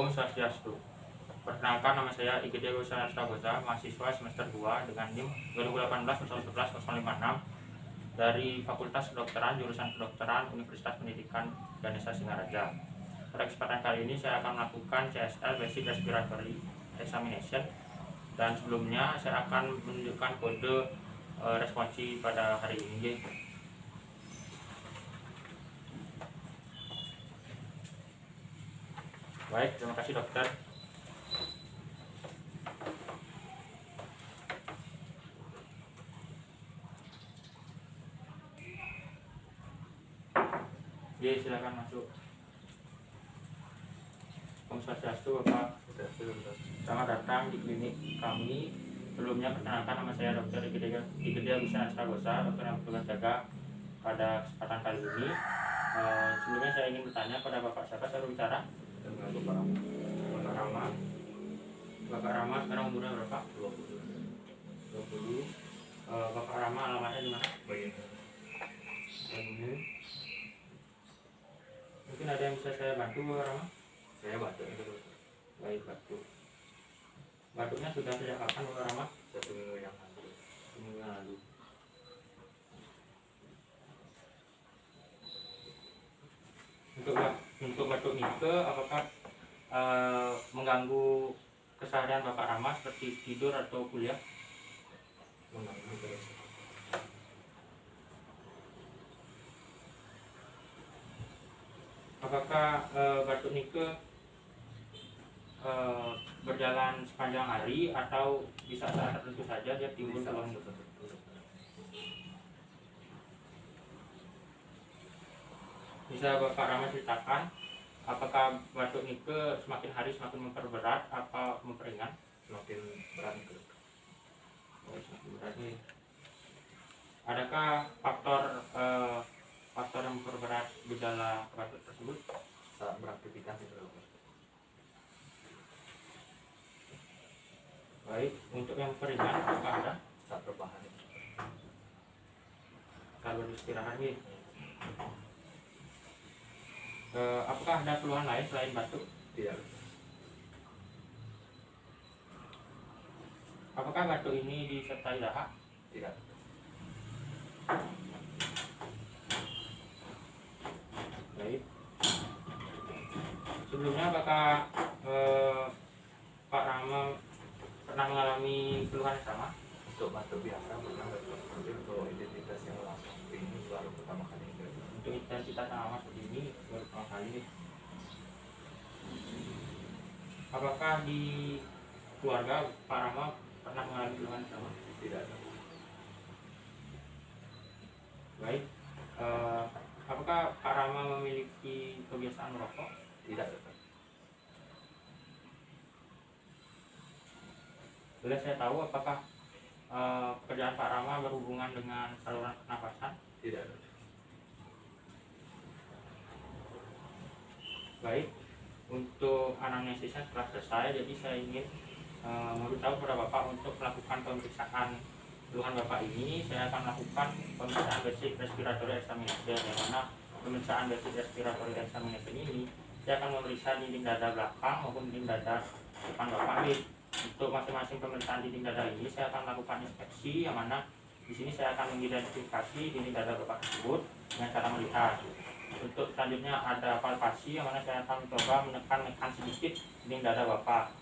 Om Swastiastu. Perkenalkan, nama saya Igede Gusana Astagoza, mahasiswa semester 2 dengan NIM 2018-011-056 dari Fakultas Kedokteran jurusan Kedokteran Universitas Pendidikan Ganesha Singaraja. Pada kesempatan kali ini saya akan melakukan CSL Basic Respiratory Examination, dan sebelumnya saya akan menunjukkan kode responsi pada hari ini. Baik, terima kasih dokter. Oke, silakan masuk. Om Swastiastu, Bapak. Selamat datang di klinik kami. Sebelumnya perkenalkan, nama saya Dr. Igede Gusana Astagoza, dokter yang bertugas jaga pada kesempatan kali ini. Sebelumnya saya ingin bertanya pada Bapak, siapa saya bicara? Dengan Bapak Rama. Bapak Rama sekarang umurnya berapa? 20. Bapak Rama alamatnya di mana? Baik. Ini. Mungkin ada yang bisa saya bantu, Bapak Rama? Saya batuk. Baik, batuk. Batuknya sudah sejak kapan, Bapak Rama? 1 minggu yang lalu. Seminggu yang lalu. Untuk batuk Nike, apakah mengganggu keseharian Bapak Rama seperti tidur atau kuliah? Mengganggu terus. Apakah batuk Nike berjalan sepanjang hari atau bisa saat tertentu saja dia timbul keluhan? Bisa Bapak Rama ceritakan apakah batuk Nike semakin hari semakin memperberat apa memperingan? Semakin berat. Semakin berat nih. Adakah faktor yang memperberat gejala batuk tersebut? Saat beraktivitas itu. Baik, untuk yang memperingan apakah ada? Saat rebahan. Kalau beristirahat nih. Apakah ada keluhan lain selain batuk? Tidak. Apakah batuk ini disertai dahak? Tidak. Baik. Sebelumnya apakah Pak Rama pernah mengalami keluhan yang sama? Untuk batuk biasa pernah, tapi untuk identitas yang langsung ini baru pertama kali. Untuk intensitas yang lama seperti ini baru pertama kali. Apakah di keluarga Pak Rama pernah mengalami keluhan yang sama? Tidak. Baik. Apakah Pak Rama memiliki kebiasaan merokok? Tidak. Boleh saya tahu apakah pekerjaan Pak Rama berhubungan dengan saluran pernapasan? Tidak. Baik, untuk anamnesisnya setelah selesai, jadi saya ingin memberitahu kepada Bapak untuk melakukan pemeriksaan keluhan Bapak ini. Saya akan melakukan pemeriksaan basic respiratory examination, yang mana pemeriksaan basic respiratory examination ini saya akan memeriksa dinding dada belakang maupun dinding dada depan Bapak. Untuk masing-masing pemeriksaan dinding dada ini saya akan melakukan inspeksi, yang mana di sini saya akan mengidentifikasi dinding dada Bapak tersebut dengan cara melihat. Untuk selanjutnya ada palpasi, yang mana saya akan mencoba menekan sedikit dinding dada Bapak.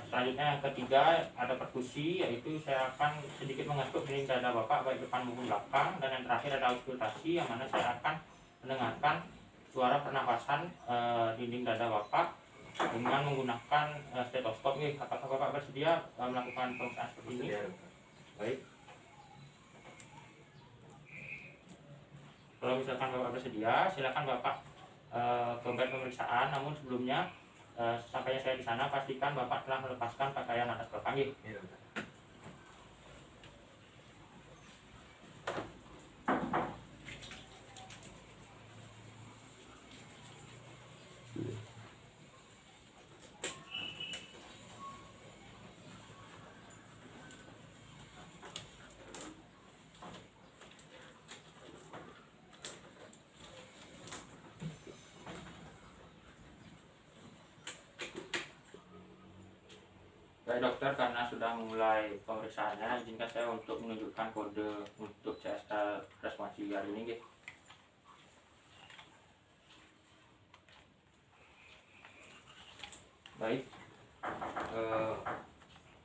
Selanjutnya yang ketiga ada perkusi, yaitu saya akan sedikit mengetuk dinding dada Bapak baik depan maupun belakang. Dan yang terakhir ada auskultasi, yang mana saya akan mendengarkan suara pernapasan dinding dada Bapak dengan menggunakan stetoskop. Apakah Bapak bersedia melakukan pemeriksaan seperti ini? Baik. Kalau misalkan Bapak bersedia, silakan Bapak ke bed pemeriksaan. Namun sebelumnya, sampainya saya di sana, pastikan Bapak telah melepaskan pakaian atas belakang. Iya. Baik dokter, karena sudah memulai pemeriksaannya, izinkan saya untuk menunjukkan kode untuk CSL responsi hari ini. Gitu. Baik,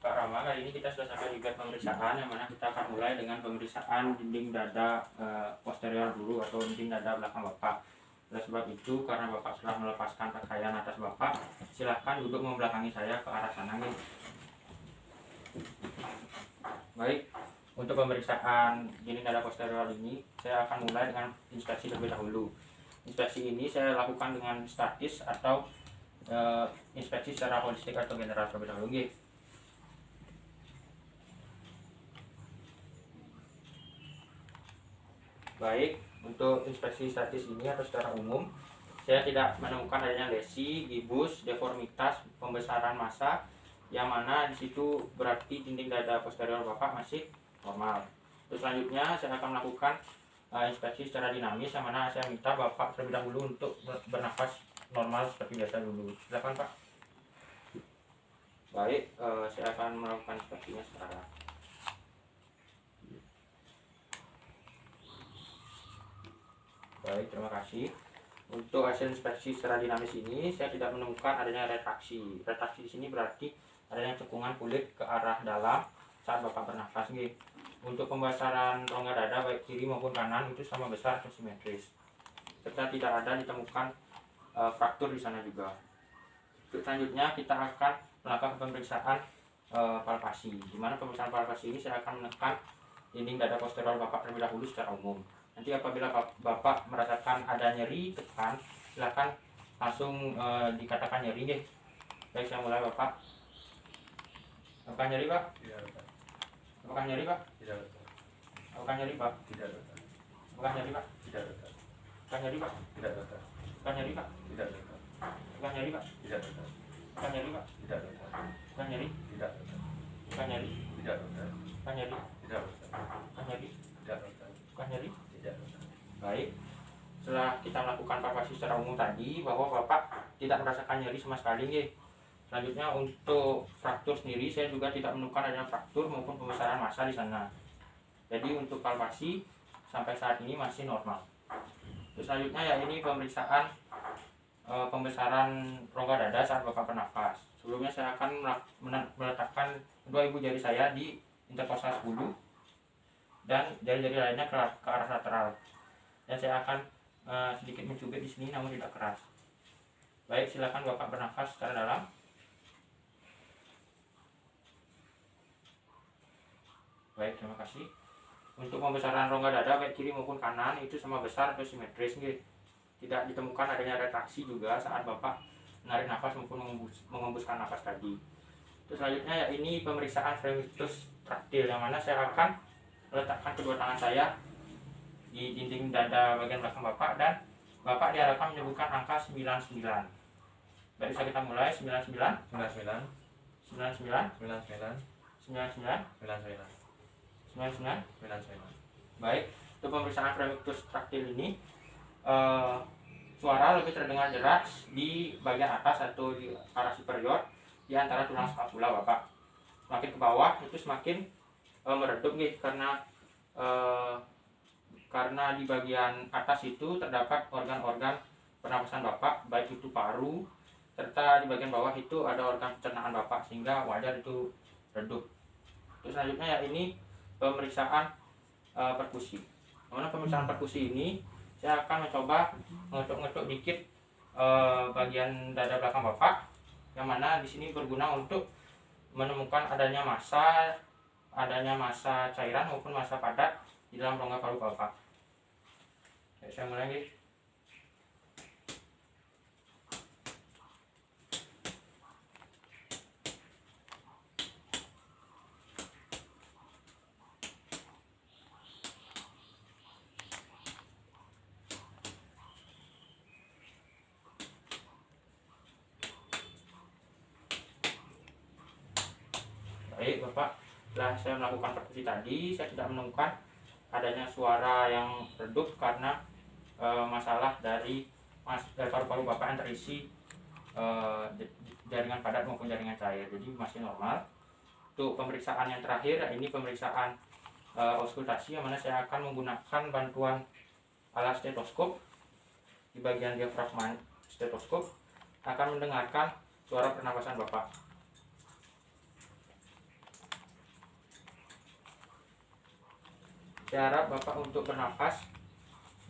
Pak Rama, kali ini kita sudah sampai di pemeriksaan, yang mana kita akan mulai dengan pemeriksaan dinding dada posterior dulu atau dinding dada belakang Bapak. Oleh sebab itu, karena Bapak sudah melepaskan pakaian atas Bapak, silahkan duduk membelakangi saya ke arah sana. Gitu. Baik, untuk pemeriksaan dinding dada posterior ini, saya akan mulai dengan inspeksi terlebih dahulu. Inspeksi ini saya lakukan dengan statis atau inspeksi secara holistik atau general terlebih dahulu. Gitu. Baik, untuk inspeksi statis ini atau secara umum, saya tidak menemukan adanya lesi, gibus, deformitas, pembesaran massa, yang mana di situ berarti dinding dada posterior Bapak masih normal. Terus selanjutnya saya akan melakukan inspeksi secara dinamis, yang mana saya minta Bapak terlebih dahulu untuk bernafas normal seperti biasa dulu. Silakan Pak. Baik, saya akan melakukan inspeksinya sekarang. Baik, terima kasih. Untuk hasil inspeksi secara dinamis ini, saya tidak menemukan adanya retraksi. Retraksi di sini berarti adanya cekungan kulit ke arah dalam saat Bapak bernafas. Gitu. Untuk pembesaran rongga dada baik kiri maupun kanan itu sama besar atau simetris. Serta tidak ada ditemukan fraktur di sana juga. Selanjutnya kita akan melakukan pemeriksaan palpasi. Di mana pemeriksaan palpasi ini saya akan menekan dinding dada posterior Bapak terlebih dahulu secara umum. Nanti apabila Bapak merasakan ada nyeri tekan, silakan langsung dikatakan nyeri. Deh. Baik, saya mulai Bapak. Apakah nyeri Pak? Tidak dokter. Apakah nyeri Pak? Tidak dokter. Apakah nyeri Pak? Tidak dokter. Apakah nyeri Pak? Tidak dokter. Apakah nyeri Pak? Tidak dokter. Apakah nyeri Pak? Tidak dokter. Apakah nyeri Pak? Tidak dokter. Apakah nyeri Pak? Tidak dokter. Apakah nyeri? Tidak dokter. Apakah nyeri? Tidak dokter. Apakah nyeri? Tidak dokter. Apakah nyeri? Tidak dokter. Apakah nyeri? Tidak dokter. Baik. Setelah kita melakukan palpasi secara umum tadi bahwa Bapak tidak merasakan nyeri sama sekali. Nih. Selanjutnya untuk fraktur sendiri saya juga tidak menemukan adanya fraktur maupun pembesaran massa di sana. Jadi untuk palpasi sampai saat ini masih normal. Terus selanjutnya ya ini pemeriksaan pembesaran rongga dada saat Bapak bernafas. Sebelumnya saya akan meletakkan kedua ibu jari saya di interkostal 10 dan jari-jari lainnya ke arah lateral. Dan saya akan sedikit mencubit di sini namun tidak keras. Baik, silakan Bapak bernafas secara dalam. Baik, terima kasih. Untuk pembesaran rongga dada baik kiri maupun kanan itu sama besar atau simetris. Gitu. Tidak ditemukan adanya retraksi juga saat Bapak menarik nafas maupun mengembuskan nafas tadi. Terus selanjutnya ya ini pemeriksaan fremictus traktil, yang mana saya akan meletakkan kedua tangan saya di dinding dada bagian belakang Bapak dan Bapak diharapkan menyebutkan angka 99. Baik, bisa kita mulai. 99 99 99 99 Baik, untuk pemeriksaan fremictus traktil ini suara lebih terdengar jelas di bagian atas atau di arah superior di antara tulang skapula Bapak. Semakin ke bawah itu semakin meredup gitu, karena di bagian atas itu terdapat organ-organ pernapasan Bapak, baik itu paru serta di bagian bawah itu ada organ pencernaan Bapak, sehingga wajar itu redup. Terus selanjutnya ya ini pemeriksaan perkusi. Mana pemeriksaan perkusi ini saya akan mencoba ngetuk-ngetuk dikit bagian dada belakang Bapak, yang mana di sini berguna untuk menemukan adanya massa cairan maupun massa padat di dalam rongga paru Bapak. Oke, saya mulai nih. Baik Bapak, setelah saya melakukan perkusi tadi, saya tidak menemukan adanya suara yang redup karena masalah dari paru-paru Bapak yang terisi jaringan padat maupun jaringan cair, jadi masih normal. untuk pemeriksaan yang terakhir, ini pemeriksaan auskultasi, yang mana saya akan menggunakan bantuan alat stetoskop. Di bagian diafragma stetoskop akan mendengarkan suara pernapasan Bapak. Saya harap Bapak untuk bernafas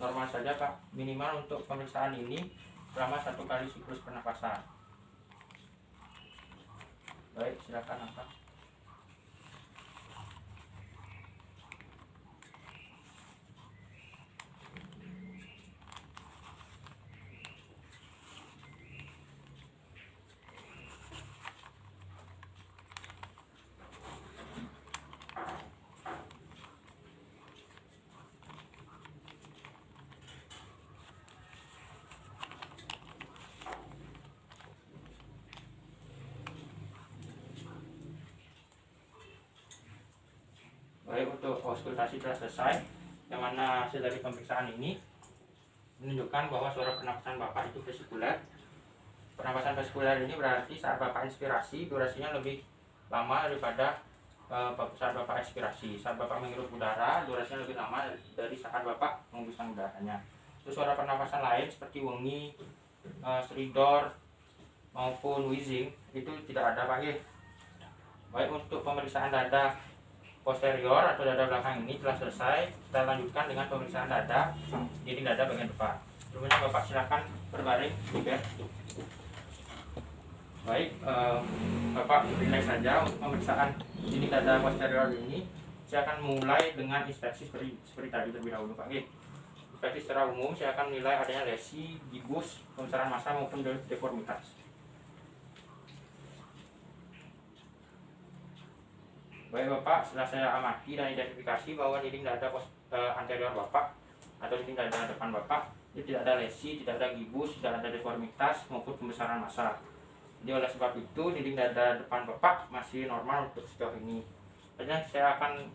normal saja Pak, minimal untuk pemeriksaan ini selama 1 kali siklus pernapasan. Baik, silakan angkat. Baik, untuk auskultasi telah selesai, yang mana hasil dari pemeriksaan ini menunjukkan bahwa suara pernapasan Bapak itu vesikuler. Pernapasan vesikuler ini berarti saat Bapak inspirasi durasinya lebih lama daripada saat Bapak ekspirasi. Saat Bapak menghirup udara durasinya lebih lama dari saat Bapak menghembuskan udaranya. Terus suara pernapasan lain seperti wengi, stridor maupun wheezing itu tidak ada Pak. Baik, untuk pemeriksaan dada posterior atau dada belakang ini telah selesai. Kita lanjutkan dengan pemeriksaan dada, dinding dada bagian depan. Sebelumnya Bapak silakan berbaring di bed. Baik, Bapak relax saja. Untuk pemeriksaan dinding dada posterior ini, saya akan mulai dengan inspeksi seperti tadi terlebih dahulu Pak. Inspeksi secara umum saya akan menilai adanya lesi, gibus, pembesaran massa maupun deformitas. Baik Bapak, setelah saya amati dan identifikasi bahwa dinding dada anterior Bapak atau dinding dada depan Bapak itu tidak ada lesi, tidak ada gibus, tidak ada deformitas maupun pembesaran massa. Jadi oleh sebab itu dinding dada depan Bapak masih normal untuk sejauh ini. Selanjutnya saya akan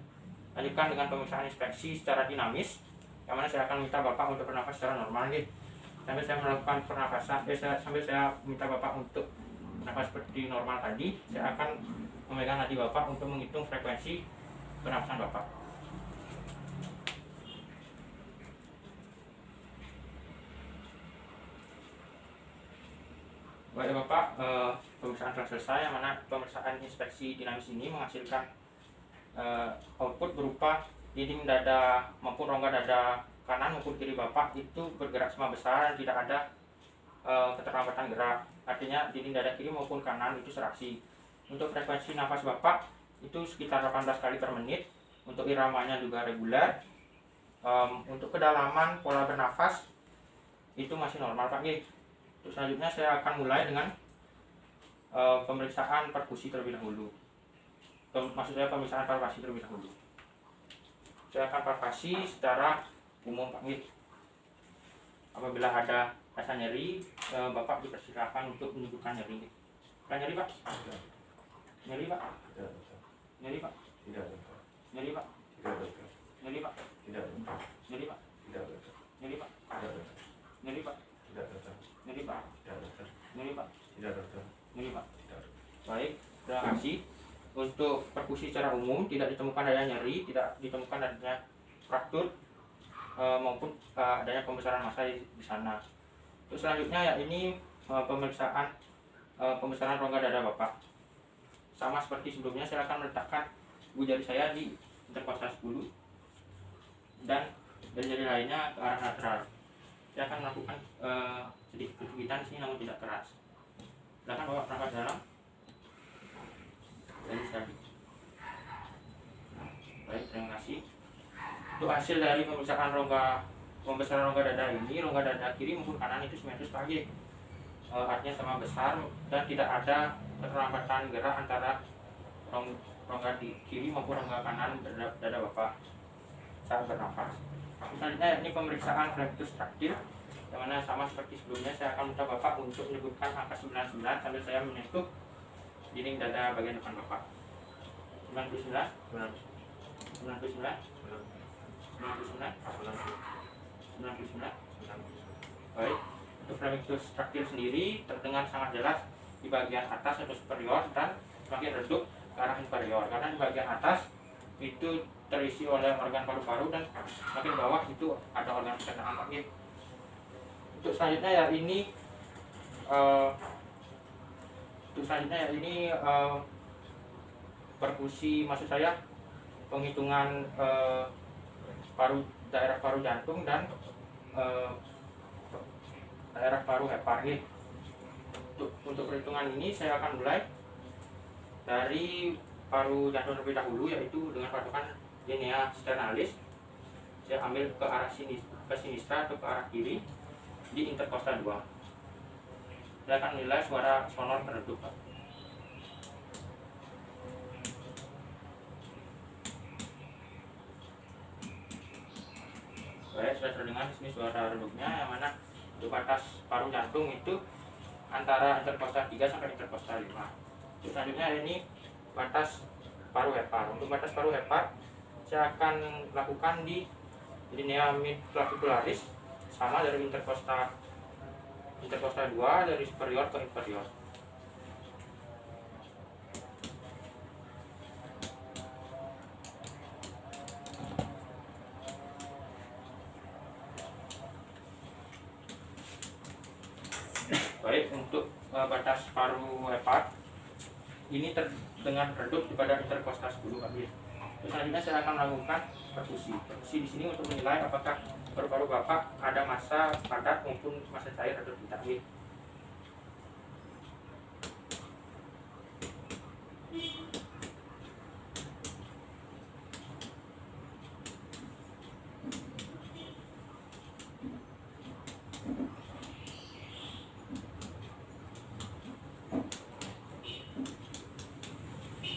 lanjutkan dengan pemeriksaan inspeksi secara dinamis, yang mana saya akan minta Bapak untuk bernafas secara normal sambil saya melakukan pernapasan, sambil saya minta Bapak untuk bernafas seperti normal tadi. Saya akan memegang nadi Bapak untuk menghitung frekuensi pernapasan Bapak. Baik Bapak, pemeriksaan telah selesai, yang mana pemeriksaan inspeksi dinamis ini menghasilkan output berupa dinding dada maupun rongga dada kanan maupun kiri Bapak itu bergerak sama besar, tidak ada keterlambatan gerak. Artinya dinding dada kiri maupun kanan itu serasi. Untuk frekuensi nafas Bapak itu sekitar 18 kali per menit. Untuk iramanya juga reguler. Untuk kedalaman pola bernafas itu masih normal Pak. Untuk selanjutnya saya akan mulai dengan pemeriksaan perkusi terlebih dahulu. Maksud saya pemeriksaan palpasi terlebih dahulu. Saya akan palpasi secara umum Pak. Apabila ada rasa nyeri, Bapak dipersilakan untuk menunjukkan nyeri. Nyeri Pak? Nyeri Pak? Nyeri Pak? Nyeri Pak? Nyeri Pak? Nyeri Pak? Nyeri Pak? Nyeri Pak? Nyeri Pak? Nyeri Pak? Nyeri Pak? Baik, terima kasih. Untuk perkusi secara umum tidak ditemukan adanya nyeri, tidak ditemukan adanya fraktur maupun adanya pembesaran massa di sana. Terus selanjutnya ya ini pemeriksaan pembesaran rongga dada Bapak. Sama seperti sebelumnya, saya akan meletakkan ibu jari saya di interkostal 10 dan jari-jari lainnya ke arah lateral. Saya akan melakukan sedikit kejugitan di sini namun tidak keras. Silakan Bapak nafas dalam. Dan sekali. Baik, terima kasih. Untuk hasil dari pembesaran rongga dada ini, rongga dada kiri maupun kanan itu simetris lagi. Artinya sama besar dan tidak ada keterlambatan gerak antara rongga di kiri maupun rongga kanan dada Bapak saat bernafas. Selanjutnya ini pemeriksaan flectus traktil, yang mana sama seperti sebelumnya saya akan minta Bapak untuk menyebutkan angka 99 sambil saya menyentuh dinding dada bagian depan Bapak. 99 99 99. Baik, untuk flectus traktil sendiri terdengar sangat jelas di bagian atas atau superior dan semakin redup ke arah inferior, karena di bagian atas itu terisi oleh organ paru-paru dan makin bawah itu ada organ pencernaan Pak. Untuk selanjutnya ya ini perkusi, maksud saya penghitungan daerah paru jantung dan daerah paru hepar. Untuk perhitungan ini saya akan mulai dari paru jantung terlebih dahulu, yaitu dengan patokan linea sternalis. Saya ambil ke arah sinistra atau ke arah kiri di interkostal 2. Saya akan menilai suara sonor meredup, Pak. Baik, sudah terdengar di sini suara redupnya, yang mana untuk batas paru jantung itu antara interkostal 3 sampai interkostal 5. Selanjutnya ini batas paru hepar. Untuk batas paru hepar saya akan lakukan di linea midclavicularis, sama dari interkostal 2 dari superior ke inferior. Baik, untuk batas paru hepar ini terdengar redup pada interkostal 10, Pak. Selanjutnya saya akan melakukan perkusi. Perkusi di sini untuk menilai apakah paru-paru Bapak ada massa padat maupun massa cair atau tidak.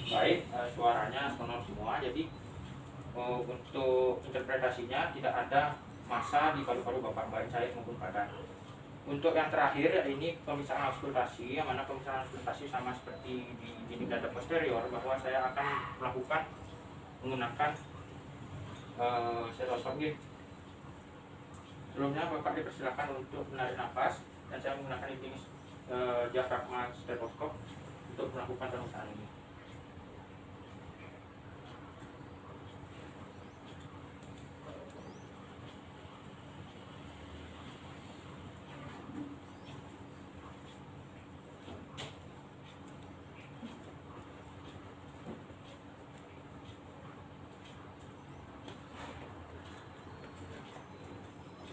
Baik, suaranya sonor semua, jadi untuk interpretasinya tidak ada massa di paru-paru Bapak, baik cair maupun padat. Untuk yang terakhir ini pemeriksaan auskultasi, yang mana pemeriksaan auskultasi sama seperti di dinding dada posterior, bahwa saya akan melakukan menggunakan stetoskop. Sebelumnya Bapak dipersilakan untuk menarik nafas, dan saya menggunakan inting diafragma stetoskop untuk melakukan pemeriksaan ini.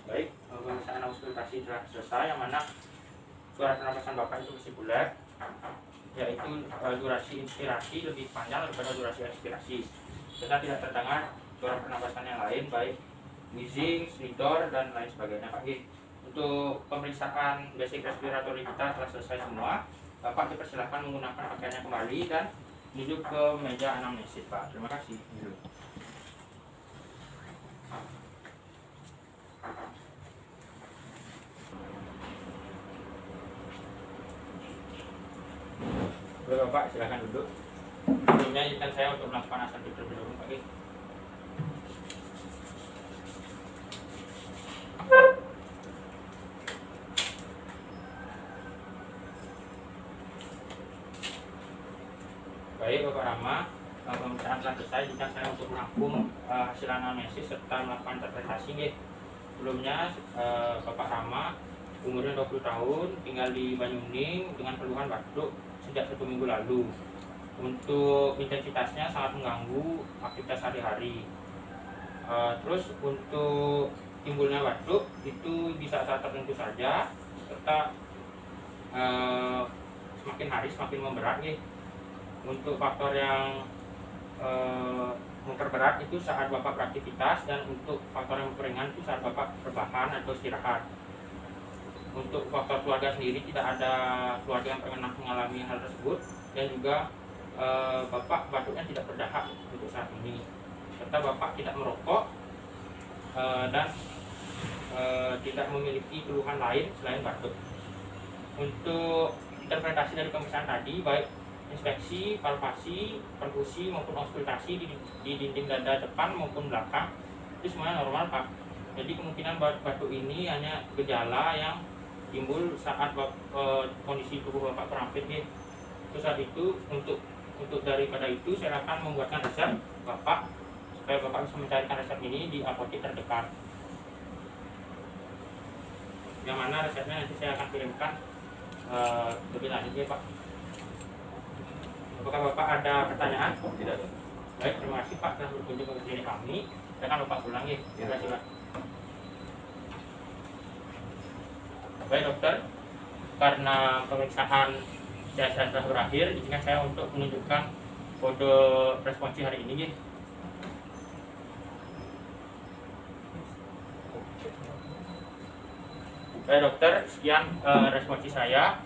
Baik, pemeriksaan auskultasi telah selesai, yang mana suara pernapasan Bapak itu masih bulat, yaitu durasi inspirasi lebih panjang daripada durasi ekspirasi. Serta tidak terdengar suara pernapasan yang lain, baik wheezing, snidor, dan lain sebagainya, Pak. Untuk pemeriksaan basic respiratory kita telah selesai semua. Bapak dipersilakan menggunakan pakaiannya kembali dan menuju ke meja anamnesis, Pak. Terima kasih. Boleh Bapak, silakan duduk. Sebelumnya izinkan saya untuk melakukan asesmen terlebih dahulu, Pak. Baik Bapak Rama, pemeriksaan telah selesai. Izinkan saya untuk merangkum hasil anamnesis serta melakukan interpretasi. Sebelumnya Bapak Rama umurnya 20 tahun, tinggal di Banyuning dengan keluhan batuk sejak 1 minggu lalu. Untuk intensitasnya sangat mengganggu aktivitas sehari-hari. Terus untuk timbulnya batuk itu di saat-saat tertentu saja, serta semakin hari semakin memberat. Untuk faktor yang memperberat itu saat Bapak beraktivitas, dan untuk faktor yang memperingan itu saat Bapak rebahan atau istirahat. Untuk faktor keluarga sendiri tidak ada keluarga yang pernah mengalami hal tersebut, dan juga Bapak batuknya tidak berdahak untuk saat ini, serta Bapak tidak merokok dan tidak memiliki keluhan lain selain batuk. Untuk interpretasi dari pemeriksaan tadi, baik inspeksi, palpasi, perkusi maupun auskultasi di dinding dada depan maupun belakang, itu semuanya normal, Pak. Jadi kemungkinan batuk ini hanya gejala yang timbul saat kondisi tubuh Bapak terampil. Saat itu untuk untuk daripada itu saya akan membuatkan resep Bapak supaya Bapak bisa mencarikan resep ini di apotek terdekat. Yang mana resepnya nanti saya akan kirimkan lebih lanjut ya Pak. Apakah Bapak ada pertanyaan? Tidak ada. Baik, terima kasih Pak telah berkunjung ke klinik kami. Saya akan lupa pulang ya. Terima kasih Pak. Baik dokter, karena pemeriksaan saya telah berakhir, izinkan saya untuk menunjukkan kode responsi hari ini ya. Baik dokter, sekian responsi saya.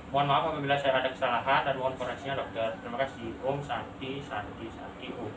Mohon maaf apabila saya ada kesalahan dan mohon koreksinya dokter. Terima kasih. Om Santi Santi Santi Om.